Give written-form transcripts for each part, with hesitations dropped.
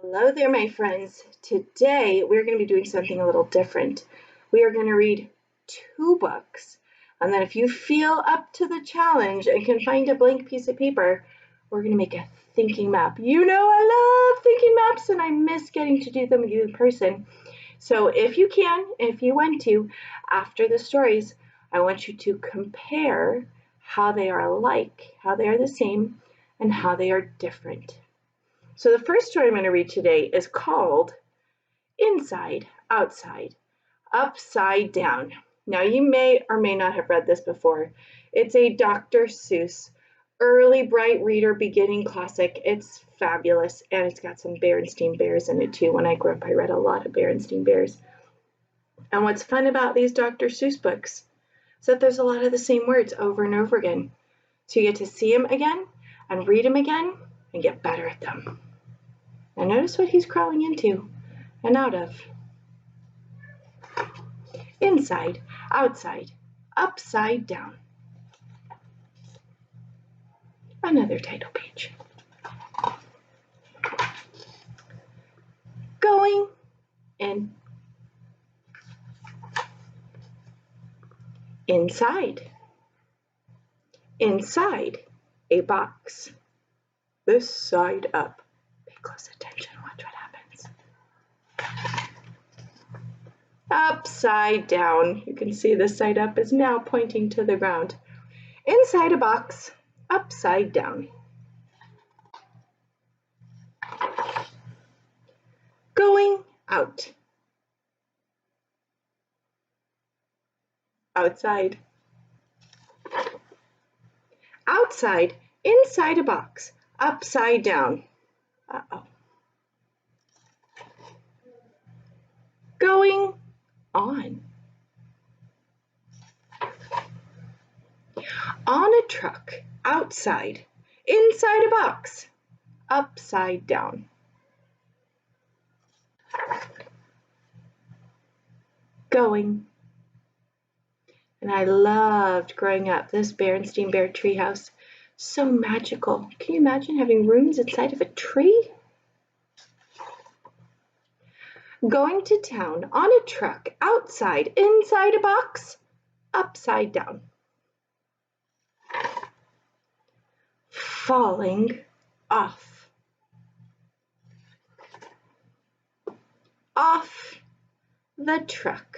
Hello there, my friends. Today we're going to be doing something a little different. We are going to read two books, and then if you feel up to the challenge and can find a blank piece of paper, we're going to make a thinking map. You know I love thinking maps, and I miss getting to do them with you in person. So if you can, if you want to, after the stories, I want you to compare how they are alike, how they are the same, and how they are different. So the first story I'm going to read today is called Inside, Outside, Upside Down. Now you may or may not have read this before. It's a Dr. Seuss early bright reader beginning classic. It's fabulous, and it's got some Berenstain Bears in it too. When I grew up, I read a lot of Berenstain Bears. And what's fun about these Dr. Seuss books is that there's a lot of the same words over and over again. So you get to see them again and read them again and get better at them. Now notice what he's crawling into and out of. Inside, outside, upside down. Another title page. Going in. Inside. Inside a box. This side up. Pay close attention, watch what happens. Upside down. You can see the side up is now pointing to the ground. Inside a box, upside down. Going out. Outside. Outside, inside a box, upside down. Uh-oh. Going on. On a truck, outside, inside a box, upside down. Going. And I loved growing up this Berenstain Bear treehouse. So magical. Can you imagine having rooms inside of a tree? Going to town on a truck, outside, inside a box, upside down. Falling off. Off the truck.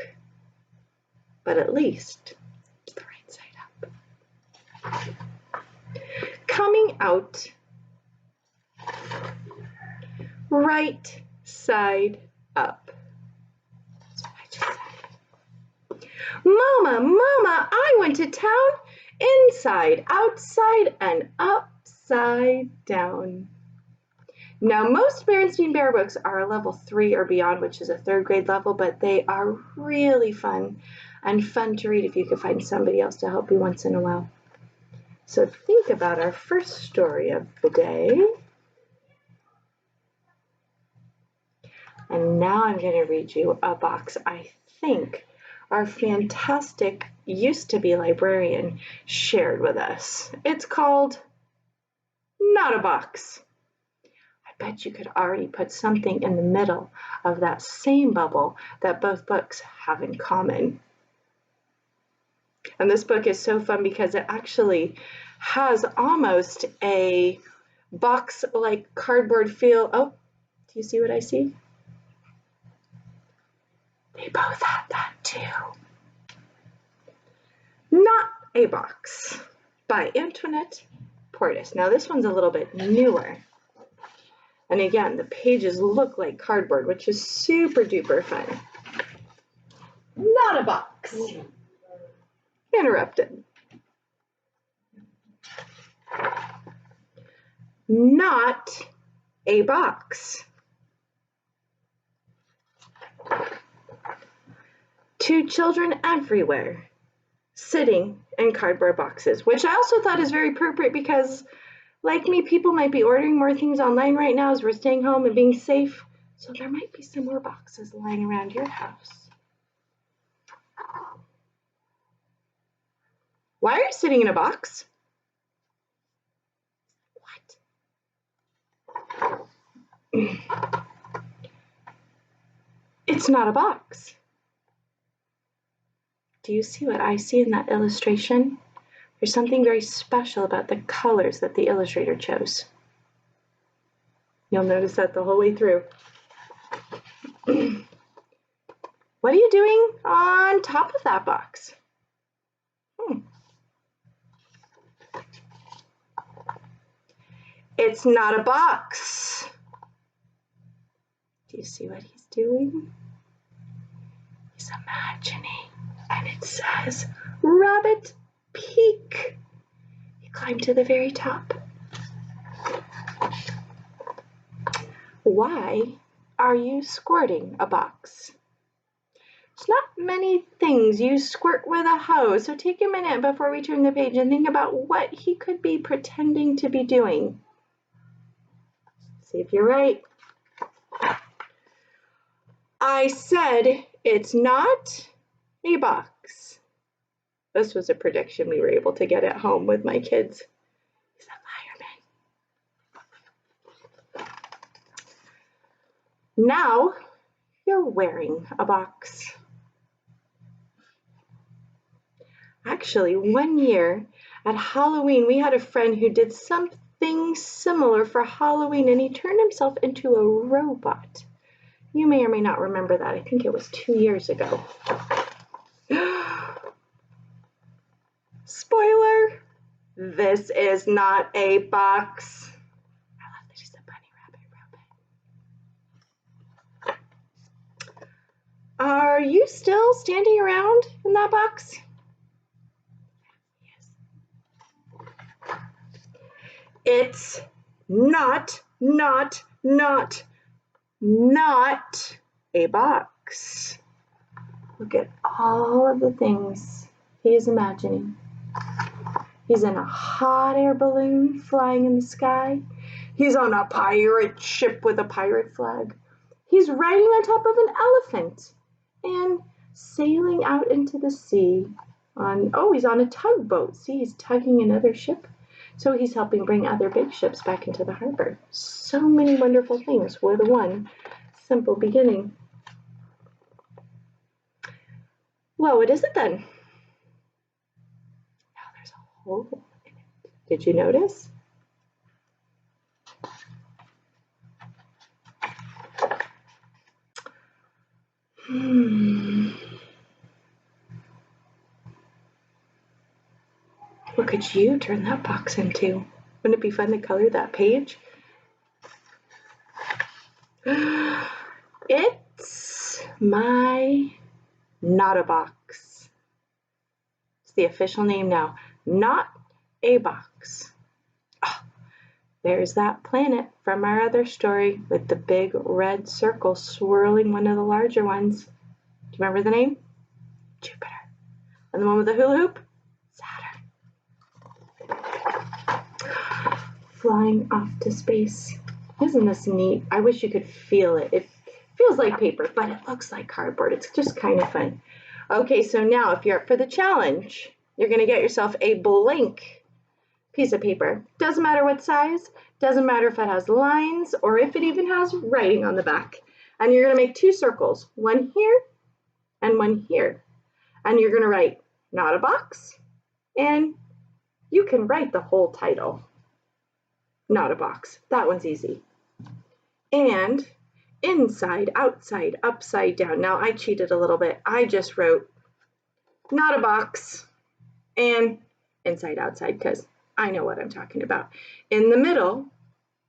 But at least it's the right side up. Coming out. Right side up. That's what I just said. Mama, I went to town inside, outside, and upside down. Now, most Berenstain Bear books are a level 3 or beyond, which is a 3rd grade level, but they are really fun and fun to read if you can find somebody else to help you once in a while. So think about our first story of the day. And now I'm going to read you a box I think our fantastic used-to-be librarian shared with us. It's called Not a Box. I bet you could already put something in the middle of that same bubble that both books have in common. And this book is so fun because it actually has almost a box-like cardboard feel. Oh, do you see what I see? They both have that too. Not a Box by Antoinette Portis. Now this one's a little bit newer. And again, the pages look like cardboard, which is super duper fun. Not a Box. Interrupted. Not a box. Two children everywhere, sitting in cardboard boxes, which I also thought is very appropriate because, like me, people might be ordering more things online right now as we're staying home and being safe, so there might be some more boxes lying around your house. Why are you sitting in a box? What? It's not a box. Do you see what I see in that illustration? There's something very special about the colors that the illustrator chose. You'll notice that the whole way through. What are you doing on top of that box? It's not a box. Do you see what he's doing? He's imagining, and it says, Rabbit Peak. He climbed to the very top. Why are you squirting a box? There's not many things you squirt with a hose, so take a minute before we turn the page and think about what he could be pretending to be doing. See if you're right. I said it's not a box. This was a prediction we were able to get at home with my kids. He's a fireman. Now you're wearing a box. Actually, one year at Halloween, we had a friend who did something similar for Halloween, and he turned himself into a robot. You may or may not remember that. I think it was 2 years ago. Spoiler, this is not a box. I love that he's a bunny rabbit robot. Are you still standing around in that box? Yes. It's not a box. Look at all of the things he is imagining. He's in a hot air balloon flying in the sky. He's on a pirate ship with a pirate flag. He's riding on top of an elephant and sailing out into the sea. He's on a tugboat. See, he's tugging another ship. So he's helping bring other big ships back into the harbor. So many wonderful things with one simple beginning. Well, what is it then? Now there's a hole in it. Did you notice? What could you turn that box into? Wouldn't it be fun to color that page? It's my Not a Box. It's the official name now. Not a Box. Oh, there's that planet from our other story with the big red circle swirling one of the larger ones. Do you remember the name? Jupiter. And the one with the hula hoop? Saturn. Flying off to space. Isn't this neat? I wish you could feel it. It feels like paper, but it looks like cardboard. It's just kind of fun. Okay, so now if you're up for the challenge, you're going to get yourself a blank piece of paper. Doesn't matter what size, doesn't matter if it has lines or if it even has writing on the back. And you're going to make 2 circles, one here and one here. And you're going to write Not a Box, and you can write the whole title. Not a Box. That one's easy. And inside, outside, upside down. Now I cheated a little bit. I just wrote Not a Box and inside, outside, because I know what I'm talking about. In the middle,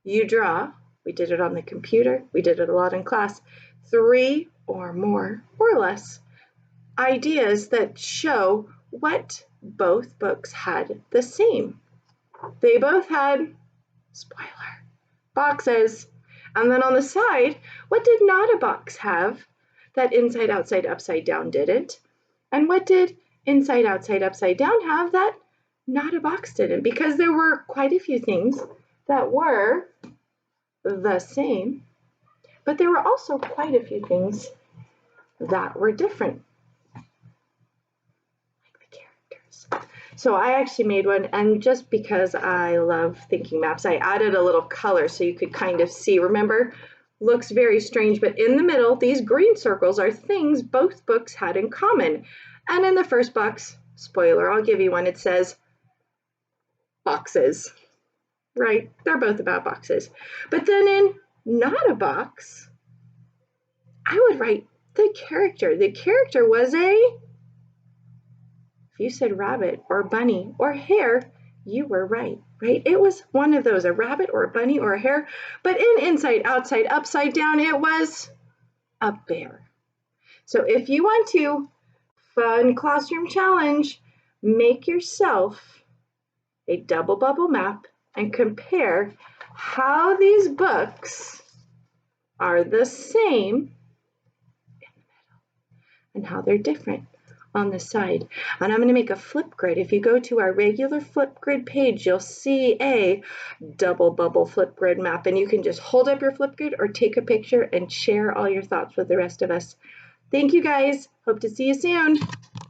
you draw, we did it on the computer, we did it a lot in class, 3 or more or less ideas that show what both books had the same. They both had, spoiler, boxes. And then on the side, what did Not a Box have that inside, outside, upside down didn't? And what did inside, outside, upside down have that Not a Box didn't? Because there were quite a few things that were the same, but there were also quite a few things that were different, like the characters. So I actually made one, and just because I love thinking maps, I added a little color so you could kind of see. Remember looks very strange, but in the middle, these green circles are things both books had in common. And in the first box, spoiler, I'll give you one, it says boxes, right? They're both about boxes. But then in not a box, I would write the character. The character was if you said rabbit or bunny or hare, you were right? It was one of those, a rabbit or a bunny or a hare. But in inside, outside, upside down, it was a bear. So if you want to, fun classroom challenge, make yourself a double bubble map and compare how these books are the same and how they're different on the side. And I'm going to make a Flipgrid. If you go to our regular Flipgrid page, you'll see a double bubble Flipgrid map, and you can just hold up your Flipgrid or take a picture and share all your thoughts with the rest of us. Thank you guys. Hope to see you soon.